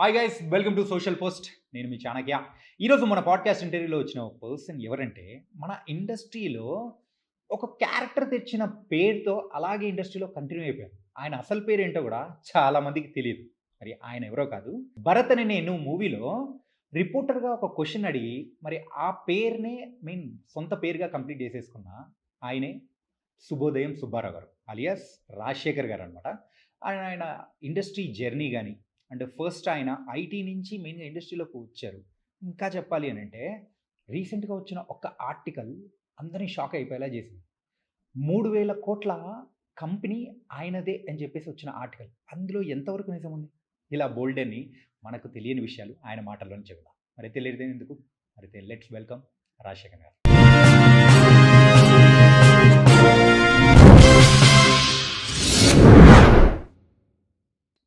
Hi guys, welcome to social post. నేను మీ చాణక్య. ఈరోజు మన పాడ్కాస్ట్ ఇంటర్వ్యూలో వచ్చిన ఒక పర్సన్ ఎవరంటే, మన ఇండస్ట్రీలో ఒక క్యారెక్టర్ తెచ్చిన పేరుతో అలాగే ఇండస్ట్రీలో కంటిన్యూ అయిపోయారు. ఆయన అసలు పేరేంటో కూడా చాలా మందికి తెలియదు. మరి ఆయన ఎవరో కాదు, భరత్ అని నేను మూవీలో రిపోర్టర్గా ఒక క్వశ్చన్ అడిగి మరి ఆ పేరునే సొంత పేరుగా కంప్లీట్ చేసేసుకున్న ఆయనే శుభోదయం సుబ్బారావు గారు అలియాస్ రాజశేఖర్ గారు అనమాట. ఆయన ఇండస్ట్రీ జర్నీ కానీ అండ్ ఫస్ట్ ఆయన ఐటీ నుంచి మెయిన్గా ఇండస్ట్రీలోకి వచ్చారు. ఇంకా చెప్పాలి అని అంటే రీసెంట్గా వచ్చిన ఒక ఆర్టికల్ అందరినీ షాక్ అయిపోయేలా చేసింది. 3,000 కోట్ల కంపెనీ ఆయనదే అని చెప్పేసి వచ్చిన ఆర్టికల్. అందులో ఎంతవరకు నిజం ఉంది? ఇలా బోల్డ్ అని మనకు తెలియని విషయాలు ఆయన మాటల్లోనే చెబుదాం. మరి తెలియదు ఎందుకు? మరి లెట్స్ వెల్కమ్ రాజశేఖర్ గారు.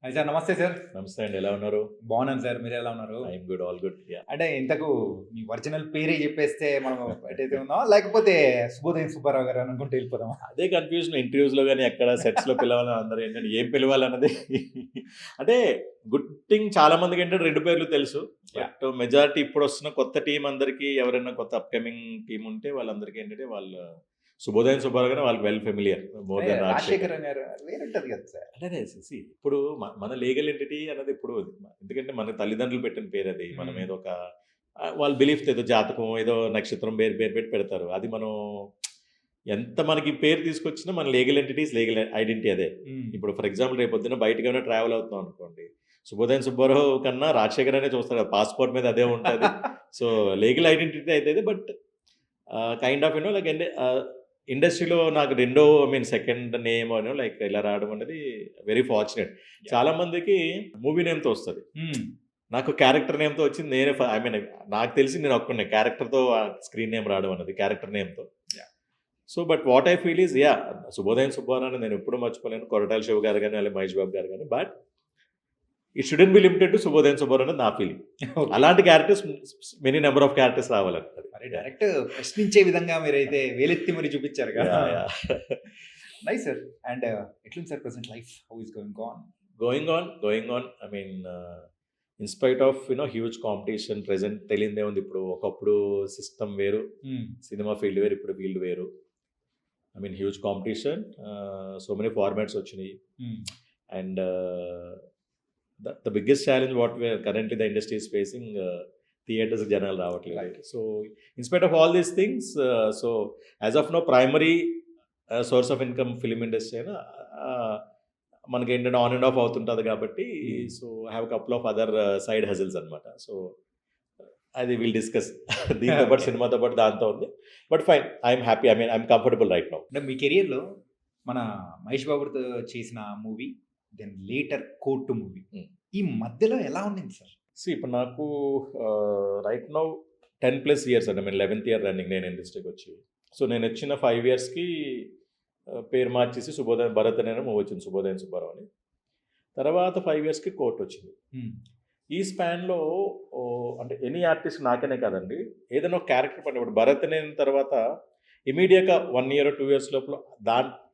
హాయ్ సార్, నమస్తే సార్. నమస్తే అండి, ఎలా ఉన్నారు? బాగున్నాను సార్, మీరు ఎలా ఉన్నారు? I'm good, all good. అంటే ఇంతకు మీ ఒరిజినల్ పేరే చెప్పేస్తే మనం ఎటైతే ఉన్నామా, లేకపోతే శుభోదయం సుబ్బారావు గారు అనుకుంటూ వెళ్ళిపోదామా? అదే కన్ఫ్యూజన్ ఇంటర్వ్యూస్ లో కానీ ఎక్కడ సెట్స్ లో పిలవాలని అందరూ ఏంటంటే ఏం పిలవాలన్నది. అంటే గుడ్ థింగ్, చాలా మందికి ఏంటంటే 2 పేర్లు తెలుసు. బట్ మెజారిటీ ఇప్పుడు వస్తున్న కొత్త టీం అందరికి, ఎవరైనా కొత్త అప్కమింగ్ టీం ఉంటే వాళ్ళందరికీ ఏంటంటే వాళ్ళు శుభోదయం సుబ్బారావు గారు వాళ్ళకి well familiar. More than Rajasekhar గారు వేరుంటది కదా సార్. అంటే ఇప్పుడు మన లీగల్ ఎంటిటీ అన్నది ఇప్పుడు, ఎందుకంటే మన తల్లిదండ్రులు పెట్టిన పేరు అది. మనం ఏదో ఒక వాళ్ళ బిలీఫ్ ఏదో జాతకం, ఏదో నక్షత్రం పేరు పెట్టి పెడతారు. అది మనం ఎంత మనకి పేరు తీసుకొచ్చినా మన లీగల్ ఎంటిటీస్, లీగల్ ఐడెంటిటీ అదే. ఇప్పుడు ఫర్ ఎగ్జాంపుల్ రేపు పొద్దున్న బయటకు ఏమైనా ట్రావెల్ అవుతున్నాం అనుకోండి, శుభోదయం సుబ్బారావు కన్నా రాజశేఖర్ అనే చూస్తారు, పాస్పోర్ట్ మీద అదే ఉంటుంది. సో లీగల్ ఐడెంటిటీ అయితే, బట్ కైండ్ ఆఫ్ లైక్ ఇండస్ట్రీలో నాకు సెకండ్ నేమ్ అని లైక్ ఇలా రావడం అనేది వెరీ ఫార్చునేట్. చాలా మందికి మూవీ నేమ్తో వస్తుంది, నాకు క్యారెక్టర్ నేమ్తో వచ్చింది. నేనే నాకు తెలిసి నేను ఒక్కనే క్యారెక్టర్తో స్క్రీన్ నేమ్ రావడం అనేది, క్యారెక్టర్ నేమ్తో. So but what I feel is శుభోదయం సుబ్బారావు నేను ఎప్పుడు మర్చిపోలేను. కొరటాల శివ గారు కానీ అలాగే మహేష్ బాబు గారు కానీ. But it shouldn't be limited to శుభోదయం సుబ్బారావు అనేది నా ఫీలింగ్. అలాంటి characters many number of characters రావాలంటే డైరెక్ట్ ప్రశ్నించే విధంగా మీరైతే వేలెత్తి మరి చూపించారు కదా. Nice sir. అండ్ ఎట్లుంది sir present life? How is going on. I mean in spite of huge competition present తెలియదే ఉంది. ఇప్పుడు ఒకప్పుడు సిస్టమ్ వేరు, సినిమా ఫీల్డ్ వేరు, ఇప్పుడు ఫీల్డ్ వేరు. I mean huge competition, so many formats వచ్చినాయి. And the biggest challenge what where currently the industry is facing, theatres జనాలు రావట్లేదు. So in spite of all these things, so as of now primary source of income film industry అయినా మనకి ఏంటంటే on and off అవుతుంటుంది కాబట్టి, so have couple of other side hustles అనమాట. సో అది విల్ డిస్కస్ దీంతో పాటు సినిమాతో పాటు దాంతో ఉంది. But fine, I'm happy. I'm comfortable right now. అంటే మీ కెరియర్లో మన మహేష్ బాబుతో చేసిన movie, then later court movie, ఈ మధ్యలో ఎలా ఉండింది సార్? ఇప్పుడు నాకు రైట్ నౌ 10+ years అండి. 11th year రన్నింగ్ నేను ఇండస్ట్రీకి వచ్చి. సో నేను వచ్చిన 5 yearsకి పేరు మార్చేసి శుభోదయం భరత్ అనే మూవీ వచ్చింది, శుభోదయం సుబ్బారావు అని. తర్వాత 5 yearsకి కోర్టు వచ్చింది. ఈ స్పాన్లో అంటే ఎనీ ఆర్టిస్ట్ నాకనే కాదండి, ఏదైనా ఒక క్యారెక్టర్ పడిన, ఇప్పుడు భరత్ అనే తర్వాత ఇమీడియట్గా 1 year or 2 years లోపల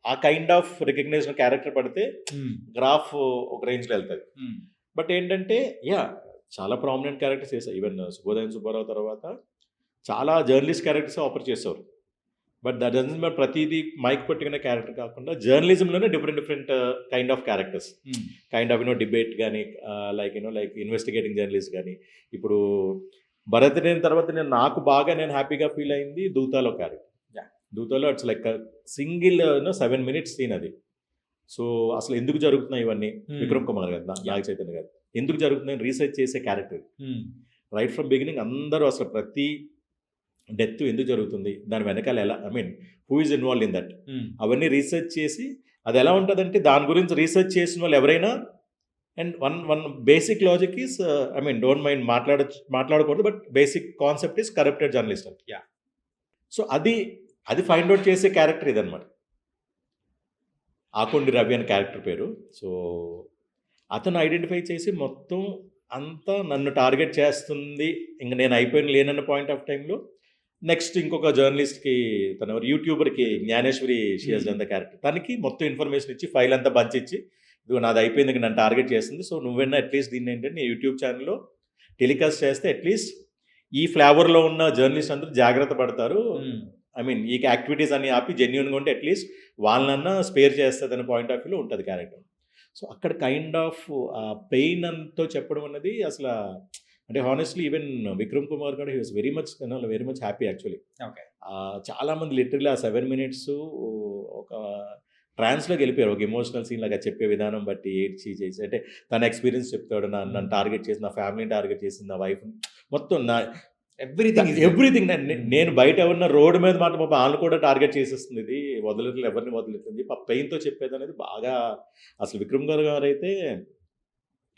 ఆ కైండ్ ఆఫ్ రికగ్నైజ్డ్ క్యారెక్టర్ పడితే గ్రాఫ్ ఒక రేంజ్లో వెళ్తుంది. బట్ ఏంటంటే చాలా ప్రామినెంట్ క్యారెక్టర్స్ చేశారు. ఈవెన్ శుభోదయం సుబ్బారావు తర్వాత చాలా జర్నలిస్ట్ క్యారెక్టర్స్ ఆఫర్ చేసేవారు. బట్ దట్ డజంట్ మీన్ ప్రతిదీ మైక్ పట్టుకునే క్యారెక్టర్ కాకుండా జర్నలిజంలోనే different kind of characters, kind of debate కానీ, లైక్ ఇన్వెస్టిగేటింగ్ జర్నలిస్ట్ కానీ. ఇప్పుడు భరత్ అయిన తర్వాత నాకు బాగా హ్యాపీగా ఫీల్ అయింది దూతాలో క్యారెక్టర్. దూతాలో it's like single 7 minutes scene అది. సో అసలు ఎందుకు జరుగుతున్నాయి ఇవన్నీ, విక్రమ్ కుమార్ గారు, నాగ చైతన్య గారు ఎందుకు జరుగుతున్నాయని రీసెర్చ్ చేసే క్యారెక్టర్. రైట్ ఫ్రమ్ బిగినింగ్ అందరూ అసలు ప్రతి డెత్ ఎందుకు జరుగుతుంది, దాని వెనకాల ఎలా, who is involve in that, అవన్నీ రీసెర్చ్ చేసి అది ఎలా ఉంటుందంటే దాని గురించి రీసెర్చ్ చేసిన వాళ్ళు ఎవరైనా, and one basic logic is don't mind మాట్లాడకూడదు, but basic concept is corrupted journalist. So అది ఫైండ్ అవుట్ చేసే క్యారెక్టర్ ఇదనమాట. ఆకొండి రవి అని క్యారెక్టర్ పేరు. సో అతను ఐడెంటిఫై చేసి మొత్తం అంతా నన్ను టార్గెట్ చేస్తుంది, ఇంక నేను అయిపోయిన లేనన్న పాయింట్ ఆఫ్ టైంలో నెక్స్ట్ ఇంకొక జర్నలిస్ట్కి, తన యూట్యూబర్కి Gnaneshwari, she has done the character, తనకి మొత్తం ఇన్ఫర్మేషన్ ఇచ్చి ఫైల్ అంతా బంచిచ్చి ఇదిగో నాది అయిపోయింది, ఇంకా నన్ను టార్గెట్ చేస్తుంది, సో నువ్వైనా అట్లీస్ట్ దీన్ని ఏంటంటే నీ యూట్యూబ్ ఛానల్లో టెలికాస్ట్ చేస్తే అట్లీస్ట్ ఈ ఫ్లేవర్లో ఉన్న జర్నలిస్ట్ అందరూ జాగ్రత్త పడతారు. ఐ మీన్ ఈ యాక్టివిటీస్ అన్ని ఆపి జెన్యున్గా ఉంటే అట్లీస్ట్ వాళ్ళనన్నా స్పేర్ చేస్తుంది అనే పాయింట్ ఆఫ్ వ్యూలో ఉంటుంది క్యారెక్టర్. సో అక్కడ కైండ్ ఆఫ్ పెయిన్ అంతో చెప్పడం అన్నది అసలు అంటే హానెస్ట్లీ ఈవెన్ విక్రమ్ కుమార్ గారు he was very much happy actually. Okay. చాలామంది లిటరల్లీ ఆ 7 minutes ఒక ట్రాన్స్లోకి వెళ్ళిపోయారు. ఒక ఎమోషనల్ సీన్ లాగా చెప్పే విధానం బట్టి ఏడ్చి చేసి అంటే తన ఎక్స్పీరియన్స్ చెప్తాడు, నన్ను టార్గెట్ చేసి నా ఫ్యామిలీని టార్గెట్ చేసింది, నా వైఫ్ మొత్తం నా ఎవ్రీథింగ్ నేను బయట ఉన్న రోడ్డు మీద మాట పాప వాళ్ళు కూడా టార్గెట్ చేసేస్తుంది, ఇది వదలట్లేదు, ఎవరిని వదలట్లేదు ఆ పెయిన్తో చెప్పేది అనేది బాగా. అసలు విక్రమ్ గారు అయితే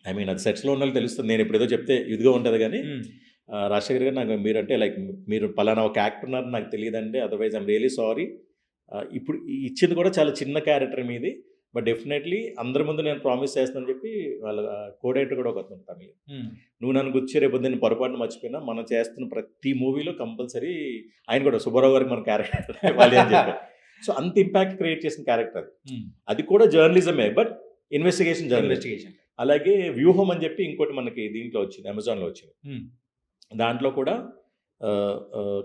ఐ మీన్ అది సెట్స్లో ఉన్న తెలుస్తుంది, నేను ఇప్పుడు ఏదో చెప్తే ఇదిగా ఉంటుంది కానీ రాజశేఖర్ గారు నాకు మీరంటే లైక్ మీరు పలానా ఒక యాక్టర్ ఉన్నారని నాకు తెలియదండి, అదర్వైజ్ ఐమ్ రియలీ సారీ. ఇప్పుడు ఇచ్చింది కూడా చాలా చిన్న క్యారెక్టర్ మీది, బట్ డెఫినెట్లీ అందరి ముందు నేను ప్రామిస్ చేస్తానని చెప్పి వాళ్ళ కోడైటర్ కూడా ఒక అతను తమిళ, నువ్వు నన్ను గుర్చి రేపు నేను పొరపాటున మర్చిపోయినా మనం చేస్తున్న ప్రతి మూవీలో కంపల్సరీ ఆయన కూడా సుబ్బారావు గారికి మన క్యారెక్టర్ ఇవ్వాలి అని చెప్పి. సో అంత ఇంపాక్ట్ క్రియేట్ చేసిన క్యారెక్టర్ అది కూడా జర్నలిజమే, బట్ ఇన్వెస్టిగేషన్ జర్నలిస్ట్. అలాగే వ్యూహం అని చెప్పి ఇంకోటి మనకి దీంట్లో వచ్చింది, అమెజాన్లో వచ్చింది. దాంట్లో కూడా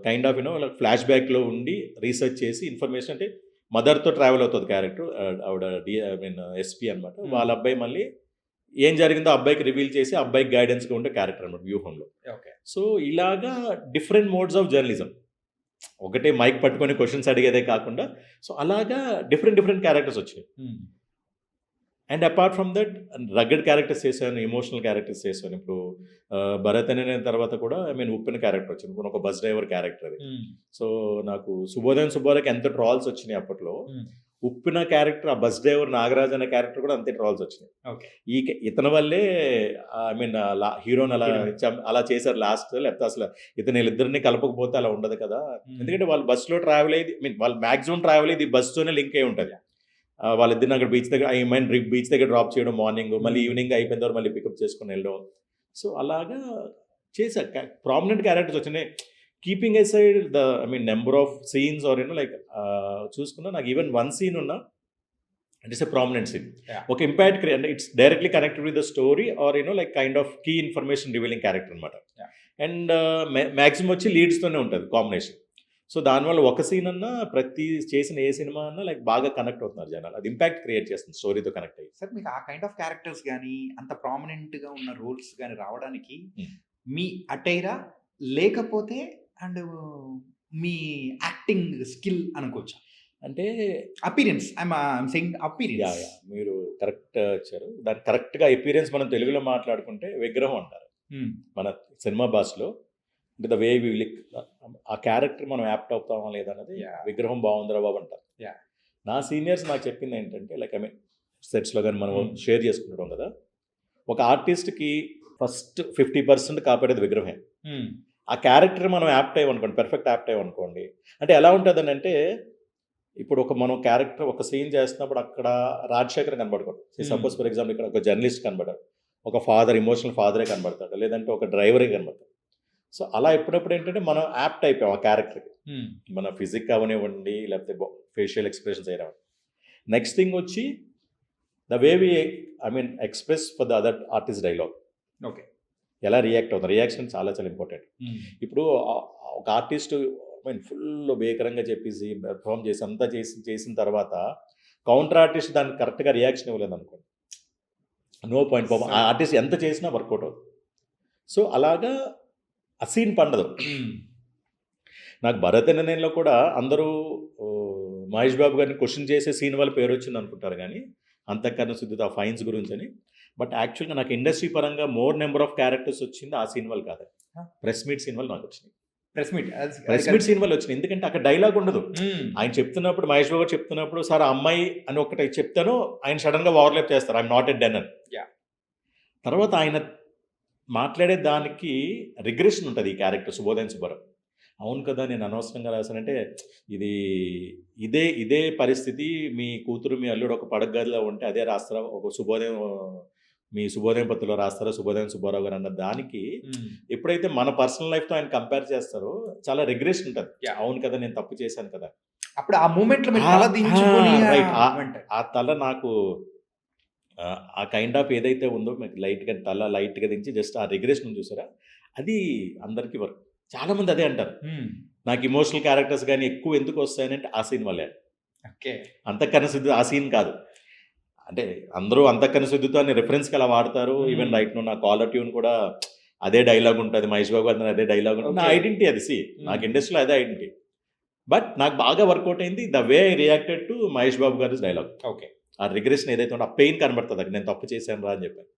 కైండ్ ఆఫ్ ఫ్లాష్ బ్యాక్లో ఉండి రీసెర్చ్ చేసి ఇన్ఫర్మేషన్ అంటే మదర్తో ట్రావెల్ అవుతుంది క్యారెక్టర్, ఆవిడ ఎస్పీ అనమాట. వాళ్ళ అబ్బాయి మళ్ళీ ఏం జరిగిందో అబ్బాయికి రివీల్ చేసి అబ్బాయికి గైడెన్స్గా ఉండే క్యారెక్టర్ అనమాట వ్యూహంలో. సో ఇలాగా డిఫరెంట్ మోడ్స్ ఆఫ్ జర్నలిజం, ఒకటే మైక్ పట్టుకొని క్వశ్చన్స్ అడిగేదే కాకుండా సో అలాగా డిఫరెంట్ క్యారెక్టర్స్ వచ్చినాయి. And apart from that rugged characters చేశాను, ఎమోషనల్ క్యారెక్టర్స్ చేశాను. ఇప్పుడు భరత్ అనే తర్వాత కూడా ఐ మీన్ ఉప్పిన క్యారెక్టర్ వచ్చింది, ఒక బస్ డ్రైవర్ క్యారెక్టర్ అది. సో నాకు సుబ్బోధకి ఎంత ట్రాల్స్ వచ్చినాయి అప్పట్లో, ఉప్పిన క్యారెక్టర్ ఆ బస్ డ్రైవర్ నాగరాజ్ అనే క్యారెక్టర్ కూడా అంతే ట్రాల్స్ వచ్చినాయి. ఇతని వల్లే ఐ మీన్ హీరోని అలా చేశారు లాస్ట్, లేకపోతే అసలు ఇతను వీళ్ళిద్దరిని కలపకపోతే అలా ఉండదు కదా, ఎందుకంటే వాళ్ళు బస్సులో ట్రావెల్ అయ్యి మీన్ వాళ్ళు మ్యాక్సిమం ట్రావెల్ అయ్యి బస్సుతోనే లింక్ అయి ఉంటుంది. వాళ్ళిద్దరిని అక్కడ బీచ్ దగ్గర బీచ్ దగ్గర డ్రాప్ చేయడం మార్నింగ్, మళ్ళీ ఈవినింగ్ అయిపోయిన తర్వాత మళ్ళీ పికప్ చేసుకుని వెళ్ళడం. సో అలాగా చేశారు, ప్రామినెంట్ క్యారెక్టర్స్ వచ్చినాయి. Keeping aside the I mean number of scenes or like చూసుకున్నా నాకు ఈవెన్ వన్ సీన్ ఉన్నా it is a prominent scene, ఒక ఇంపాక్ట్ అంటే it's directly connected with the story or like kind of key information revealing character అనమాట. And maximum వచ్చి లీడ్స్తోనే ఉంటుంది combination. So దానివల్ల ఒక సీన్ అన్నా ప్రతి చేసిన ఏ సినిమా అన్నా లైక్ బాగా కనెక్ట్ అవుతున్నారు జనాలు, అది ఇంపాక్ట్ క్రియేట్ చేస్తుంది స్టోరీతో కనెక్ట్ అయ్యి. సార్ మీకు ఆ కైండ్ ఆఫ్ క్యారెక్టర్స్ కానీ అంత ప్రామినెంట్గా ఉన్న రోల్స్ కానీ రావడానికి మీ అటైరా లేకపోతే అండ్ మీ యాక్టింగ్ స్కిల్ అనుకోవచ్చా? అంటే అపీరియన్స్ ఐఎమ్ సెయింగ్ అపీరియన్స్. మీరు కరెక్ట్ వచ్చారు. దాని కరెక్ట్గా అపీరియన్స్ మనం తెలుగులో మాట్లాడుకుంటే విగ్రహం అంటారు మన సినిమా భాషలో. అంటే ద వే వి లిక్ ఆ క్యారెక్టర్ మనం యాప్ట్ అవుతామా లేదా అనేది విగ్రహం బాగుందిరా బాబు అంటారు. నా సీనియర్స్ నాకు చెప్పింది ఏంటంటే లైక్ ఐ మీన్ సెట్స్లో కానీ మనం షేర్ చేసుకుంటాం కదా, ఒక ఆర్టిస్ట్కి ఫస్ట్ 50% కాపాడేది విగ్రహమే. ఆ క్యారెక్టర్ మనం యాప్ట్ అయ్యామనుకోండి, పర్ఫెక్ట్ యాప్ట్ అయ్యామనుకోండి, అంటే ఎలా ఉంటుందని అంటే ఇప్పుడు మనం క్యారెక్టర్ ఒక సీన్ చేస్తున్నప్పుడు అక్కడ రాజశేఖర్ కనబడకూడదు. సపోజ్ ఫర్ ఎగ్జాంపుల్ ఇక్కడ ఒక జర్నలిస్ట్ కనబడాడు, ఒక ఫాదర్ ఎమోషనల్ ఫాదరే కనబడతాడు, లేదంటే ఒక డ్రైవరే కనబడతాడు. సో అలా ఎప్పుడప్పుడు ఏంటంటే మనం యాప్ట్ అయిపోయాం ఆ క్యారెక్టర్కి, మన ఫిజిక్ అవనివ్వండి లేకపోతే ఫేషియల్ ఎక్స్ప్రెషన్స్ అయినా. నెక్స్ట్ థింగ్ వచ్చి the way we I mean express for the other artist dialogue. Okay, ఎలా రియాక్ట్ అవుతారు, రియాక్షన్ చాలా ఇంపార్టెంట్. ఇప్పుడు ఒక ఆర్టిస్ట్ ఐ మీన్ ఫుల్ భీకరంగా చెప్పేసి పెర్ఫామ్ చేసి అంతా చేసిన తర్వాత కౌంటర్ ఆర్టిస్ట్ దానికి కరెక్ట్గా రియాక్షన్ ఇవ్వలేదు అనుకోండి, నో పాయింట్. పాపం ఆ ఆర్టిస్ట్ ఎంత చేసినా వర్కౌట్ అవుతుంది. సో అలాగా ఆ సీన్ పండదు. నాకు భరత్ అనే నేలలో కూడా అందరూ మహేష్ బాబు గారిని క్వశ్చన్ చేసే సీన్ వల్ల పేరు వచ్చింది అనుకుంటారు కానీ అంతఃకరణ శుద్ధితో ఆ ఫైన్స్ గురించి అని. బట్ యాక్చువల్గా నాకు ఇండస్ట్రీ పరంగా మోర్ నెంబర్ ఆఫ్ క్యారెక్టర్స్ వచ్చింది ఆ సీన్ వల్ల కాదు, ప్రెస్ మీట్ సీన్ వల్ల నాకు వచ్చినాయి. ప్రెస్ మీట్ సీన్ వల్ల వచ్చినాయి, ఎందుకంటే అక్కడ డైలాగ్ ఉండదు. ఆయన చెప్తున్నప్పుడు మహేష్ బాబు చెప్తున్నప్పుడు సార్ ఆ అమ్మాయి అని ఒకటి చెప్తాను, ఆయన సడన్గా ఓవర్లాప్ చేస్తారు, ఐఎమ్ నాట్ ఎ డన్ అని. తర్వాత ఆయన మాట్లాడే దానికి రిగ్రెషన్ ఉంటుంది ఈ క్యారెక్టర్ సుబ్బారావు. అవును కదా నేను అనవసరంగా రాశానంటే ఇదే పరిస్థితి మీ కూతురు మీ అల్లుడు ఒక పడగదిలో ఉంటే అదే రాస్తారా, ఒక మీ శుభోదయం పత్రిలో రాస్తారా సుబ్బారావు గారు అన్న దానికి ఎప్పుడైతే మన పర్సనల్ లైఫ్తో ఆయన కంపేర్ చేస్తారో చాలా రిగ్రెషన్ ఉంటుంది. అవును కదా నేను తప్పు చేశాను కదా, అప్పుడు ఆ మూమెంట్లో రైట్ ఆ తల నాకు ఆ కైండ్ ఆఫ్ ఏదైతే ఉందో మీకు లైట్‌గా తల లైట్‌గా దించి జస్ట్ ఆ రిగ్రెషన్ ఉంది చూసారా? అది అందరికీ వర్క్. చాలామంది అదే అంటారు. నాకు ఎమోషనల్ క్యారెక్టర్స్ గాని ఎక్కువ ఎందుకు వస్తాయనంటే ఆ సీన్ వల్లే. ఓకే. అంతఃకరణ శుద్ధి ఆ సీన్ కాదు. అంటే అందరూ అంతఃకరణ శుద్ధితో అని రిఫరెన్స్‌కి అలా వాడతారు. ఈవెన్ రైట్ నౌ నా కాలర్ ట్యూన్ కూడా అదే డైలాగ్ ఉంటది. మహేష్ బాబు గారిది అదే డైలాగ్ ఉంటది. నా ఓకే. ఐడెంటిటీ అది. నాకు ఇండస్ట్రీలో అదే ఐడెంటిటీ. బట్ నాకు బాగా వర్కౌట్ అయింది the way I reacted to Mahesh Babu గారి డైలాగ్. ఓకే. ఆ రిగ్రెషన్ ఏదైతే ఉందో ఆ పెయిన్ కనబడుతది. అక్కడ నేను తప్పు చేశాను రా అని చెప్పాను.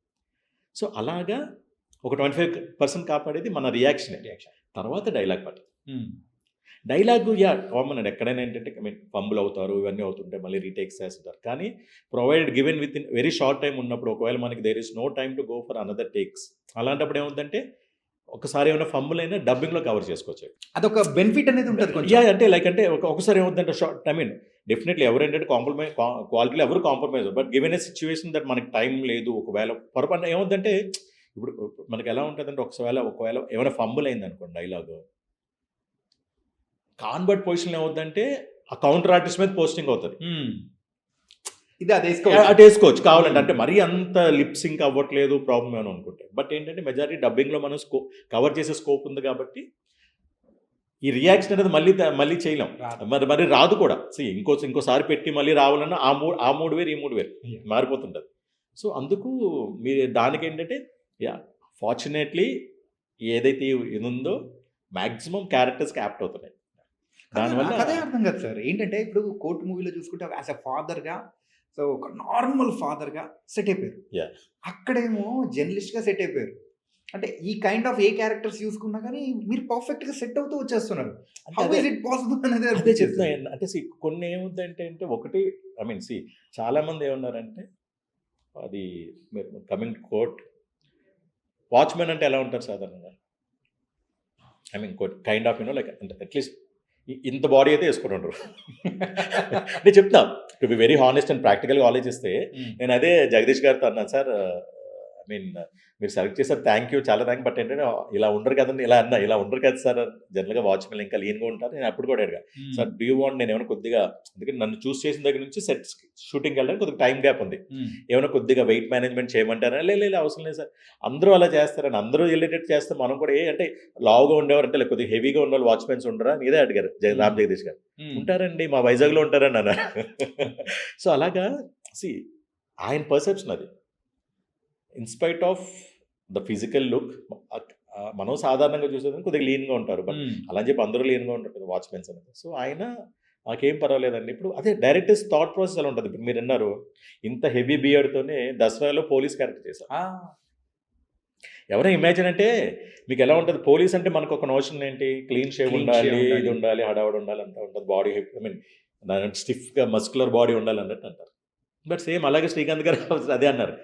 సో అలాగా ఒక 25% కాపాడేది మన రియాక్షనే. రియాక్షన్. తర్వాత డైలాగ్ పార్ట్. డైలాగు కామన్ అండి. ఎక్కడైనా ఏంటంటే ఐ మీన్ ఫంబుల్ అవుతారు. ఇవన్నీ అవుతుంటాయి. మళ్ళీ రీటేక్స్ చేస్తుంటారు. కానీ provided given with in very short time ఉన్నప్పుడు ఒకవేళ మనకి there is no time to go for another takes. అలాంటప్పుడు ఏమవుద్దంటే ఒకసారి ఏమైనా ఫంబుల్ అయినా డబ్బింగ్‌లో కవర్ చేసుకోవచ్చు. అదొక బెనిఫిట్ అనేది ఉంటది కొంచెం. అంటే లైక్ అంటే ఒకసారి ఏమవుద్దంటే షార్ట్ ఐ మీన్ డెఫినెట్లీ ఎవరేంటంటే క్వాలిటీలో ఎవరు కాంప్రమైజ్ అవ్వరు. But given a situation that మనకి టైం లేదు. ఒకవేళ పొరపాటున ఏమవుద్దంటే ఇప్పుడు మనకి ఎలా ఉంటదంటే ఒకవేళ ఏమైనా ఫంబుల్ అయిందనుకోండి డైలాగు. కాన్వర్ట్ పొజిషన్‌లో ఏమవుద్దంటే ఆ కౌంటర్ ఆర్టిస్ట్ మీద పోస్టింగ్ అవుతది. ఇది అదేసుకోవచ్చు. అటేసుకోవచ్చు కావాలంటే. అంటే మరీ అంత లిప్ సింక్ అవ్వట్లేదు ప్రాబ్లమ్ ఏమైనా అనుకుంటే. బట్ ఏంటంటే మెజారిటీ డబ్బింగ్‌లో మనం కవర్ చేసే స్కోప్ ఉంది కాబట్టి ఈ రియాక్షన్ అనేది మళ్ళీ చేయలేం. రాదు. మరి రాదు కూడా. ఇంకోసారి పెట్టి మళ్ళీ రావాలన్నా ఆ మూడ్ వేరు, ఈ మూడ్ వేరు Yeah. మారిపోతుంటది. సో అందుకు మీరు దానికేంటంటే ఫార్చునేట్‌లీ ఏదైతే ఇది ఉందో మాక్సిమం క్యారెక్టర్స్‌కి యాప్ట్ అవుతున్నాయి. దానివల్ల నాకదే అర్థం కాదు సార్. ఏంటంటే ఇప్పుడు 'కోర్ట్' మూవీలో చూసుకుంటే యాస్ ఎ ఫాదర్‌గా సో ఒక నార్మల్ ఫాదర్‌గా సెట్ అయిపోయారు. Yeah. అక్కడేమో జర్నలిస్ట్‌గా సెట్ అయిపోయారు. అంటే ఈ కైండ్ ఆఫ్ ఏ క్యారెక్టర్స్ చూసుకున్నా గానీ మీరు పర్ఫెక్ట్‌గా సెట్ అవుతూ వచ్చేస్తున్నారు. హౌ అదే ఇస్ ఇట్ పాసిబుల్ అనేది అదే అనిపించేది. చెప్తున్నా. అంటే కొన్ని ఏముందంటే ఒకటి ఐ మీన్ చాలామంది ఏమన్నారంటే అది మీరు కమింగ్ కోర్ట్ వాచ్‌మెన్ అంటే ఎలా ఉంటారు సాధారణంగా? I mean kind of like అంటే అట్‌లీస్ట్ ఇంత బాడీ అయితే వేసుకొని ఉండరు. నేను చెప్తా to be very honest and ప్రాక్టికల్‌గా ఆలోచిస్తే నేను అదే జగదీష్ గారితో అన్నాను సార్ ఐ మీన్ మీరు సెలెక్ట్ చేశారు థ్యాంక్ యూ చాలా థ్యాంక్ బట్ ఏంటంటే ఇలా ఉండరు కదండి ఇలా అన్నా ఇలా ఉండరు కదా సార్ జనరల్గా వాచ్మెన్ ఇంకా లీన్గా ఉంటారు. నేను అప్పుడు కూడా అడిగా సార్ డూ యూ వాంట్ నేను ఏమైనా కొద్దిగా ఎందుకంటే నన్ను చూస్ చేసిన దగ్గర నుంచి సెట్ షూటింగ్కి వెళ్ళడానికి కొద్దిగా టైం గ్యాప్ ఉంది. ఏమైనా కొద్దిగా వెయిట్ మేనేజ్మెంట్ చేయమంటారా? లేదు అవసరం లేదు సార్ అందరూ అలా చేస్తారని అందరూ వెళ్ళేటట్టు చేస్తే మనం కూడా అంటే లావుగా ఉండేవారు అంటే కొద్దిగా హెవీగా ఉన్న వాళ్ళు వాచ్మెన్స్ ఉండరా అని ఇదే అడిగారు రామ్ జగదీష్ గారు. ఉంటారండి మా వైజాగ్లో ఉంటారని అన్నారు. సో అలాగా ఆయన పర్సెప్షన్ అది in spite of the physical look మనం సాధారణంగా చూసేదాన్ని కొద్దిగా లీన్గా ఉంటారు. బట్ అలా అని చెప్పి అందరూ లీన్గా ఉంటారు కదా వాచ్మెన్స్ అనేది. సో ఆయన నాకేం పర్వాలేదండి. ఇప్పుడు అదే డైరెక్టర్స్ థాట్ ప్రాసెస్ అలా ఉంటుంది. ఇప్పుడు మీరు అన్నారు ఇంత హెవీ బియర్డ్తోనే దసరాలో పోలీస్ క్యారెక్టర్ చేశారు. ఎవరైనా ఇమాజిన్ అంటే మీకు ఎలా ఉంటుంది పోలీస్ అంటే మనకు ఒక నోషన్ ఏంటి క్లీన్ షేవ్ ఉండాలి ఇది ఉండాలి హడావడి ఉండాలి అంతా ఉంటుంది బాడీ ఐ మీన్ స్టిఫ్గా మస్కులర్ బాడీ ఉండాలి అన్నట్టు అంటారు. బట్ సేమ్ అలాగే శ్రీకాంత్ గారు అదే అన్నారు.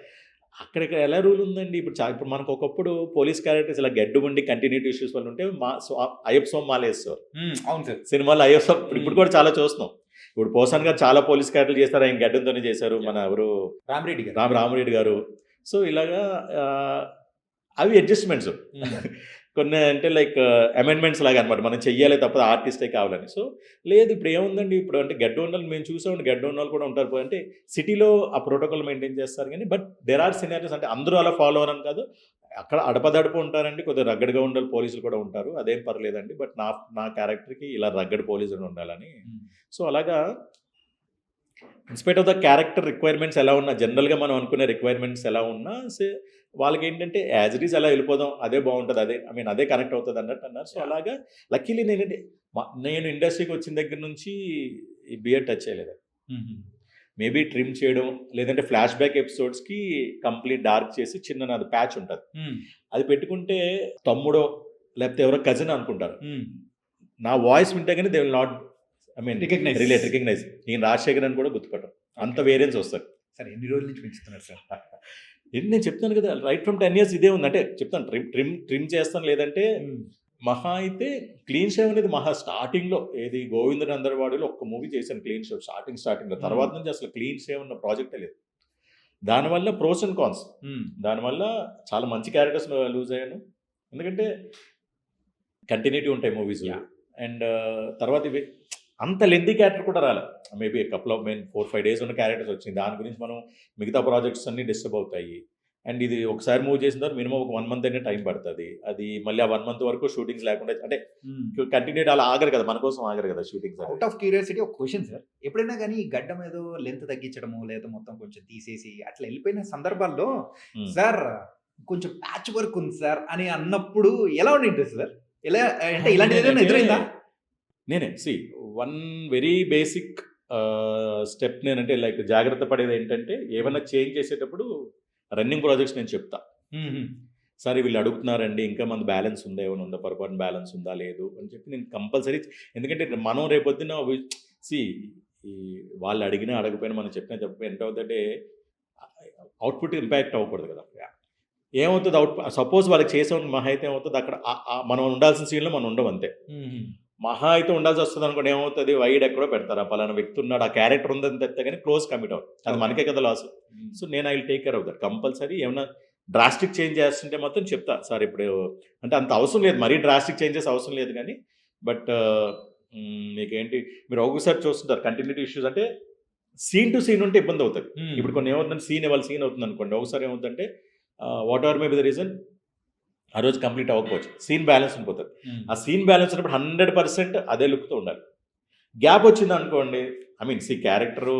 అక్కడ ఎలా రూల్ ఉందండి ఇప్పుడు మనకు ఒకప్పుడు పోలీస్ క్యారెక్టర్స్ ఇలా గెడ్డు ఉండి కంటిన్యూటీ ఇష్యూస్ వల్ల ఉంటే అయ్యప్ప స్వామి మాలేస్తారు. అవును సార్. సినిమాలో అయ్యప్ప స్వామి ఇప్పుడు కూడా చాలా చూస్తున్నాం. ఇప్పుడు పోసాన్ గారు చాలా పోలీస్ క్యారెక్టర్లు చేస్తారు. ఆయన గడ్డంతోనే చేశారు. మన ఎవరు రామరెడ్డి గారు. సో ఇలాగా అవి అడ్జస్ట్మెంట్స్ కొన్ని అంటే లైక్ అమెండ్మెంట్స్ లాగా అనమాట. మనం చెయ్యాలి తప్ప ఆర్టిస్టే కావాలని. సో లేదు ఇప్పుడు ఏముందండి ఇప్పుడు అంటే గడ్డ ఉన్నోళ్ళు మేము చూసామండి గడ్డ ఉన్నోళ్ళు కూడా ఉంటారు. అంటే సిటీలో ఆ ప్రోటోకాల్ మెయింటైన్ చేస్తారు కానీ బట్ దెర్ ఆర్ సినారియోస్ అంటే అందరూ అలా ఫాలో అవ్వరని కాదు. అక్కడ అడపదడపు ఉంటారండి కొద్దిగా రగ్గడ్గా ఉండాలి పోలీసులు కూడా ఉంటారు అదేం పర్లేదండి. బట్ నా క్యారెక్టర్కి ఇలా రగ్గడ్ పోలీసులు ఉండాలని. సో అలాగా in spite of the character requirements ఎలా ఉన్నా జనరల్గా మనం అనుకునే రిక్వైర్మెంట్స్ ఎలా ఉన్నా వాళ్ళకి ఏంటంటే యాజ్ ఇట్ ఈజ్ అలా వెళ్ళిపోదాం అదే బాగుంటుంది అదే ఐ మీన్ అదే కనెక్ట్ అవుతుంది అన్నట్టు అన్నారు. సో అలాగా లక్కీలీ నేను ఇండస్ట్రీకి వచ్చిన దగ్గర నుంచి ఈ బియర్ టచ్ చేయలేదు. మేబీ ట్రిమ్ చేయడం లేదంటే ఫ్లాష్ బ్యాక్ ఎపిసోడ్స్కి కంప్లీట్ డార్క్ చేసి చిన్న నాది ప్యాచ్ ఉంటుంది అది పెట్టుకుంటే తమ్ముడో లేకపోతే ఎవరో కజిన్ అనుకుంటారు. నా వాయిస్ వింటే కానీ they will not I mean recognise నేను రాజశేఖర్ అని కూడా గుర్తుపట్టం అంత వేరియన్స్ వస్తారు. సార్ ఎన్ని రోజుల నుంచి పెంచుతున్నారు సార్? నేను చెప్తాను కదా రైట్ ఫ్రమ్ 10 years ఇదే ఉంది. అంటే చెప్తాను ట్రిమ్ చేస్తాను లేదంటే మహా అయితే క్లీన్ షేవ్ అనేది మహా స్టార్టింగ్లో ఏది గోవిందన్ అందరివాడిలో ఒక్క మూవీ చేశాను క్లీన్ షేవ్ స్టార్టింగ్లో. తర్వాత నుంచి అసలు క్లీన్ షేవ్ ఉన్న ప్రాజెక్టే లేదు. దానివల్ల ప్రోస్ అండ్ కాన్స్. దానివల్ల చాలా మంచి క్యారెక్టర్స్ లూజ్ అయ్యాను ఎందుకంటే కంటిన్యూటీ ఉంటాయి మూవీస్. అండ్ తర్వాత ఇవి అంత లెంతీ క్యారెక్టర్ కూడా రాలే. మేబీ కపుల్ ఆఫ్ 4-5 డేస్ ఉన్న క్యారెక్టర్స్ వచ్చింది. దాని గురించి మనం మిగతా ప్రాజెక్ట్స్ అన్నీ డిస్టర్బ్ అవుతాయి. అండ్ ఇది ఒకసారి మూవ్ చేసిన తర్వాత మినిమమ్ ఒక 1 మంత్ అయినా టైం పడుతుంది. అది మళ్ళీ ఆ 1 మంత్ వరకు షూటింగ్స్ లేకుండా అంటే కంటిన్యూ అలా ఆగరు కదా, మన కోసం ఆగరు కదా షూటింగ్స్. అవుట్ ఆఫ్ క్యూరియాసిటీ ఒక క్వశ్చన్ సార్, ఎప్పుడైనా కానీ ఈ గడ్డం ఏదో లెంత్ తగ్గించడము లేదా మొత్తం కొంచెం తీసేసి అట్లా వెళ్ళిపోయిన సందర్భాల్లో సార్ కొంచెం ప్యాచ్ వర్క్ ఉంది సార్ అని అన్నప్పుడు ఎలా ఉండింది సార్? ఎలా అంటే ఇలాంటిది ఏదైనా ఎదురైందా? నేనే వన్ వెరీ బేసిక్ స్టెప్ నేనంటే లైక్ జాగ్రత్త పడేది ఏంటంటే ఏమైనా చేంజ్ చేసేటప్పుడు రన్నింగ్ ప్రాజెక్ట్స్ నేను చెప్తా. సరే వీళ్ళు అడుగుతున్నారండి ఇంకా మన బ్యాలెన్స్ ఉందా, ఏమైనా ఉందా, పొరపాటు బ్యాలెన్స్ ఉందా లేదు అని చెప్పి నేను కంపల్సరీ. ఎందుకంటే మనం రేపొద్దున ఈ వాళ్ళు అడిగినా అడగపోయినా మనం చెప్పినా చెప్పిన ఎంత అవుతుందంటే అవుట్పుట్ ఇంపాక్ట్ అవ్వకూడదు కదా. ఏమవుతుంది సపోజ్ వాళ్ళకి చేసే మహా అయితే ఏమవుతుంది అక్కడ మనం ఉండాల్సిన సీన్లో మనం ఉండవు అంతే. మహా అయితే ఉండాల్సి వస్తుంది అనుకోండి, ఏమవుతుంది వైడ్ ఎక్కడో పెడతారు, ఆ పలానా వ్యక్తి ఉన్నాడు, ఆ క్యారెక్టర్ ఉందని తెస్తే కానీ క్లోజ్ కమిట్ అవుతుంది. అది మనకే కదా లాస్. సో నేను I will take care of that. Compulsory ఏమైనా డ్రాస్టిక్ చేంజ్ చేస్తుంటే మొత్తం చెప్తా సార్ ఇప్పుడు అంటే అంత అవసరం లేదు, మరీ డ్రాస్టిక్ చేంజెస్ అవసరం లేదు కానీ. బట్ మీకేంటి మీరు ఒకసారి చూస్తుంటారు కంటిన్యూటీ ఇష్యూస్ అంటే సీన్ టు సీన్ ఉంటే ఇబ్బంది అవుతుంది. ఇప్పుడు కొన్ని ఏమవుతుందంటే సీన్ అవుతుంది అనుకోండి, ఒకసారి ఏమవుతుందంటే what ever may be the reason ఆ రోజు కంప్లీట్ అవ్వకపోవచ్చు, సీన్ బ్యాలెన్స్ ఉండిపోతుంది. ఆ సీన్ బ్యాలెన్స్ ఉన్నప్పుడు 100% అదే లుక్తో ఉండాలి. గ్యాప్ వచ్చింది అనుకోండి, క్యారెక్టరు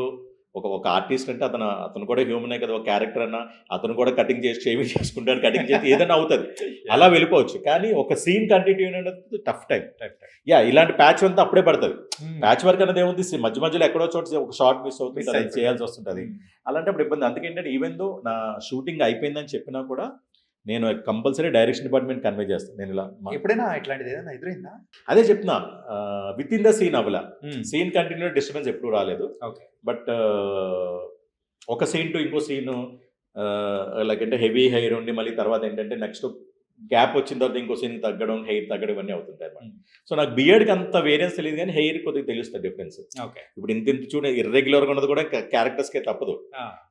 ఒక ఆర్టిస్ట్ అంటే అతను కూడా హ్యూమనే కదా, ఒక క్యారెక్టర్ అన్న అతను కూడా కటింగ్ చేసి షేవింగ్ చేసుకుంటాడు, కటింగ్ చేసి ఏదైనా అవుతుంది, అలా వెళ్ళిపోవచ్చు. కానీ ఒక సీన్ కంటిన్యూ అనేది టఫ్ టైం. ఇలాంటి ప్యాచ్ అంతా అప్పుడే పడుతుంది. ప్యాచ్ వర్క్ అనేది ఏముంది, మధ్య మధ్యలో ఎక్కడో చోట ఒక షార్ట్ మిస్ అవుతుంది, అది చేయాల్సి వస్తుంటుంది. అలాంటప్పుడు ఇబ్బంది. అందుకేంటంటే ఈవెన్ దో నా షూటింగ్ అయిపోయిందని చెప్పినా కూడా నేను కంపల్సరీ డైరెక్షన్ డిపార్ట్మెంట్ కన్వే చేస్తాను. నేను ఇలా ఎప్పుడైనా ఇట్లాంటిది ఏదైనా ఎదురైందా? అదే చెప్తున్నా, విత్ ఇన్ ద సీన్ అవ్వలా, సీన్ కంటిన్యూ డిస్టర్బెన్స్ ఎప్పుడు రాలేదు. బట్ ఒక సీన్ టు ఇంకో సీను లైక్ అంటే హెవీ హెయిర్ ఉండి మళ్ళీ తర్వాత ఏంటంటే నెక్స్ట్ గ్యాప్ వచ్చిన తర్వాత ఇంకో సీన్ తగ్గడం, హెయిర్ తగ్గడం ఇవన్నీ అవుతుంటాయి అన్నమాట. సో నాకు బియర్డ్కి అంత వేరియన్స్ తెలియదు కానీ హెయిర్ కొద్దిగా తెలుస్తుంది డిఫరెన్స్. ఇప్పుడు ఇంత చూడ ఇర్రెగ్యులర్గా ఉన్నది కూడా క్యారెక్టర్స్కే తప్పదు.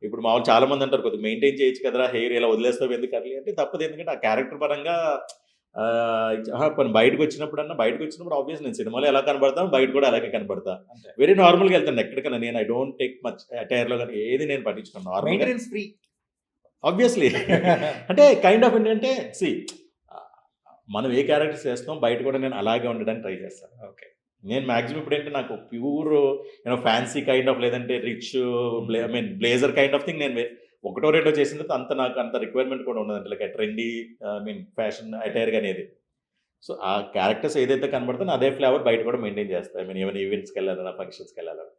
ఇప్పుడు మామూలు చాలా మంది అంటారు కొద్దిగా మెయింటైన్ చేయొచ్చు కదా హెయిర్, ఇలా వదిలేస్తావు ఎందుకు అట్లా అంటే తప్పదు. ఎందుకంటే ఆ క్యారెక్టర్ పరంగా బయటకు వచ్చినప్పుడు ఆబ్వియస్ నేను సినిమాలో ఎలా కనబడతాను, బయట కూడా అలాగే కనబడతా. వెరీ నార్మల్గా వెళ్తాను ఎక్కడికైనా. నేను ఐ డోంట్ టేక్ మచ్ అటైర్లో కానీ ఏది నేను పట్టించుకున్నాను నార్మల్ ఫ్రీ ఆబ్వియస్లీ. అంటే కైండ్ ఆఫ్ ఏంటంటే మనం ఏ క్యారెక్టర్స్ చేస్తాం బయట కూడా నేను అలాగే ఉండడానికి ట్రై చేస్తాను. నేను మ్యాక్సిమం ఇప్పుడు ఏంటంటే నాకు ప్యూర్ ఫ్యాన్సీ కైండ్ ఆఫ్ లేదంటే rich blazer kind of thing నేను ఒకటో రెండో చేసిన తర్వాత నాకు అంత రిక్వైర్మెంట్ కూడా ఉండదంటే లైక్ ట్రెండీ ఫ్యాషన్ అటైర్ అనేది. సో ఆ క్యారెక్టర్స్ ఏదైతే కనబడుతుందో అదే ఫ్లేవర్ బయట కూడా మెయింటైన్ చేస్తాను. ఏమైనా ఈవెంట్స్కి వెళ్ళాలన్నా, ఫంక్షన్స్కి వెళ్ళాలన్నా.